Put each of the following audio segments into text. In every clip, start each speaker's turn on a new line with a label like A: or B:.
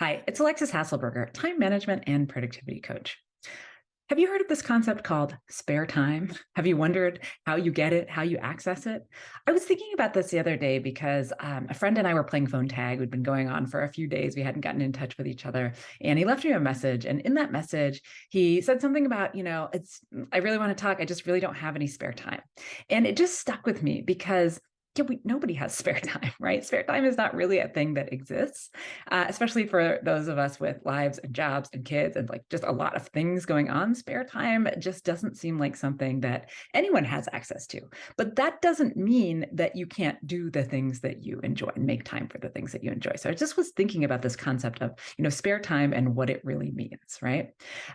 A: Hi, it's Alexis Hasselberger, time management and productivity coach. Have you heard of this concept called spare time? Have you wondered how you get it, how you access it? I was thinking about this the other day because a friend and I were playing phone tag. We'd been going on for a few days. We hadn't gotten in touch with each other. And he left me a message. And in that message, he said something about, I really want to talk. I just really don't have any spare time. And it just stuck with me because nobody has spare time, right? Spare time is not really a thing that exists, especially for those of us with lives and jobs and kids and like just a lot of things going on. Spare time just doesn't seem like something that anyone has access to. But that doesn't mean that you can't do the things that you enjoy and make time for the things that you enjoy. So I just was thinking about this concept of, spare time and what it really means, right?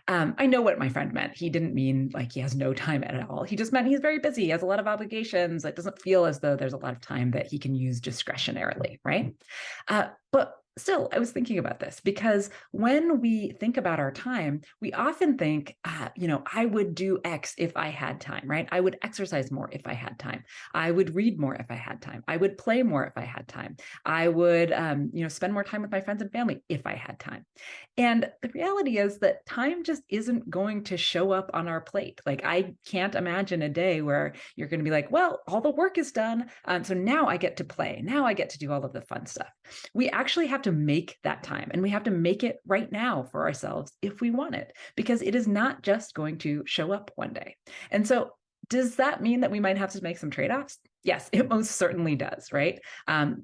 A: I know what my friend meant. He didn't mean like he has no time at all. He just meant he's very busy, he has a lot of obligations. It doesn't feel as though there's a lot of time that he can use discretionarily, right? But still, I was thinking about this because when we think about our time, we often think, I would do X if I had time, right? I would exercise more if I had time. I would read more if I had time. I would play more if I had time. I would, spend more time with my friends and family if I had time. And the reality is that time just isn't going to show up on our plate. Like, I can't imagine a day where you're going to be like, well, all the work is done. So now I get to play. Now I get to do all of the fun stuff. We actually have to make that time, and we have to make it right now for ourselves if we want it, because it is not just going to show up one day. And so does that mean that we might have to make some trade-offs? Yes, it most certainly does, right?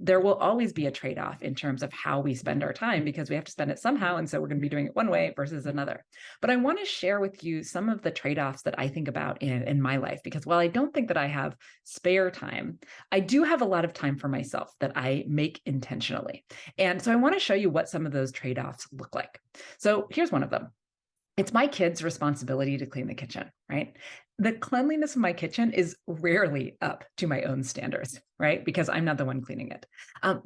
A: There will always be a trade-off in terms of how we spend our time because we have to spend it somehow. And so we're going to be doing it one way versus another. But I want to share with you some of the trade-offs that I think about in my life, because while I don't think that I have spare time, I do have a lot of time for myself that I make intentionally. And so I want to show you what some of those trade-offs look like. So here's one of them. It's my kids' responsibility to clean the kitchen, right? The cleanliness of my kitchen is rarely up to my own standards, right? Because I'm not the one cleaning it.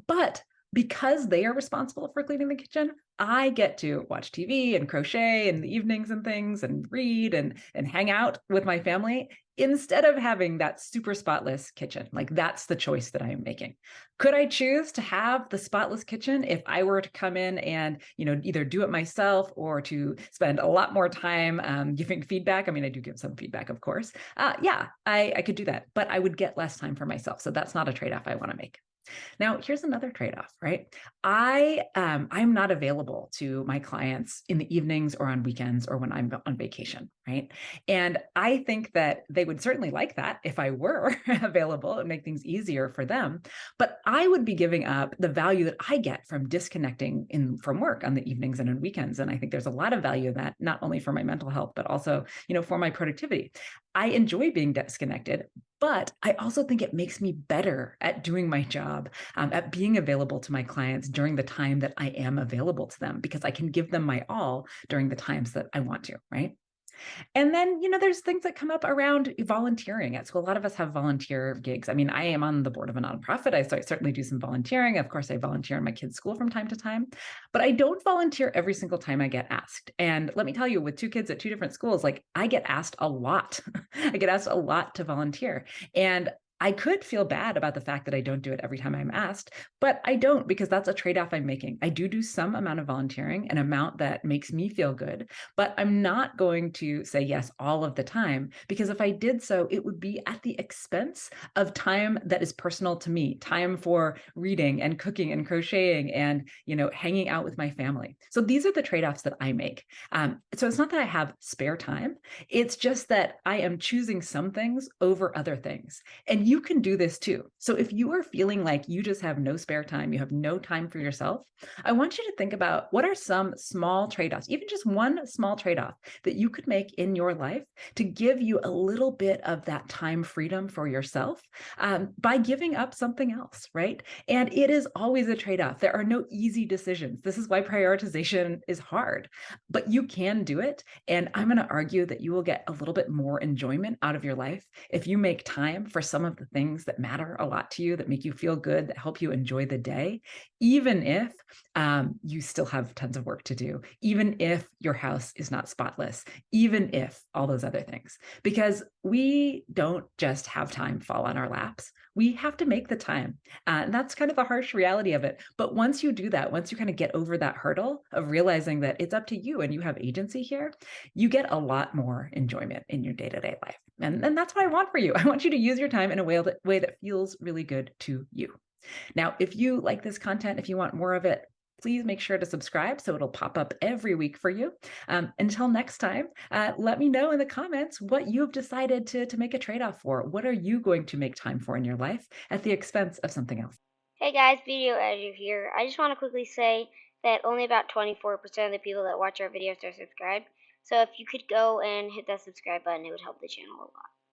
A: But because they are responsible for cleaning the kitchen, I get to watch TV and crochet in the evenings and things and read and hang out with my family instead of having that super spotless kitchen. Like, that's the choice that I am making. Could I choose to have the spotless kitchen if I were to come in and, either do it myself or to spend a lot more time giving feedback? I mean, I do give some feedback, of course. Yeah, I could do that, but I would get less time for myself. So that's not a trade-off I want to make. Now, here's another trade-off, right? I'm not available to my clients in the evenings or on weekends or when I'm on vacation, right? And I think that they would certainly like that if I were available and make things easier for them. But I would be giving up the value that I get from disconnecting from work on the evenings and on weekends. And I think there's a lot of value in that, not only for my mental health, but also, for my productivity. I enjoy being disconnected, but I also think it makes me better at doing my job, at being available to my clients during the time that I am available to them, because I can give them my all during the times that I want to, right? And then, there's things that come up around volunteering at school. A lot of us have volunteer gigs. I mean, I am on the board of a nonprofit. So I certainly do some volunteering. Of course, I volunteer in my kids' school from time to time, but I don't volunteer every single time I get asked. And let me tell you, with two kids at two different schools, like, I get asked a lot. I get asked a lot to volunteer. And I could feel bad about the fact that I don't do it every time I'm asked, but I don't, because that's a trade-off I'm making. I do some amount of volunteering, an amount that makes me feel good, but I'm not going to say yes all of the time, because if I did so, it would be at the expense of time that is personal to me, time for reading and cooking and crocheting and, hanging out with my family. So these are the trade-offs that I make. So it's not that I have spare time. It's just that I am choosing some things over other things. And you can do this too. So if you are feeling like you just have no spare time, you have no time for yourself, I want you to think about what are some small trade-offs, even just one small trade-off that you could make in your life to give you a little bit of that time freedom for yourself, by giving up something else, right? And it is always a trade-off. There are no easy decisions. This is why prioritization is hard, but you can do it. And I'm going to argue that you will get a little bit more enjoyment out of your life if you make time for some of the things that matter a lot to you, that make you feel good, that help you enjoy the day, even if you still have tons of work to do, even if your house is not spotless, even if all those other things. Because we don't just have time fall on our laps. We have to make the time. And that's kind of the harsh reality of it. But once you do that, once you kind of get over that hurdle of realizing that it's up to you and you have agency here, you get a lot more enjoyment in your day to day life. And that's what I want for you. I want you to use your time in a way that feels really good to you. Now, if you like this content, if you want more of it, please make sure to subscribe so it'll pop up every week for you. Until next time, let me know in the comments what you've decided to make a trade off for. What are you going to make time for in your life at the expense of something else?
B: Hey guys, video editor here. I just want to quickly say that only about 24% of the people that watch our videos are subscribed. So if you could go and hit that subscribe button, it would help the channel a lot.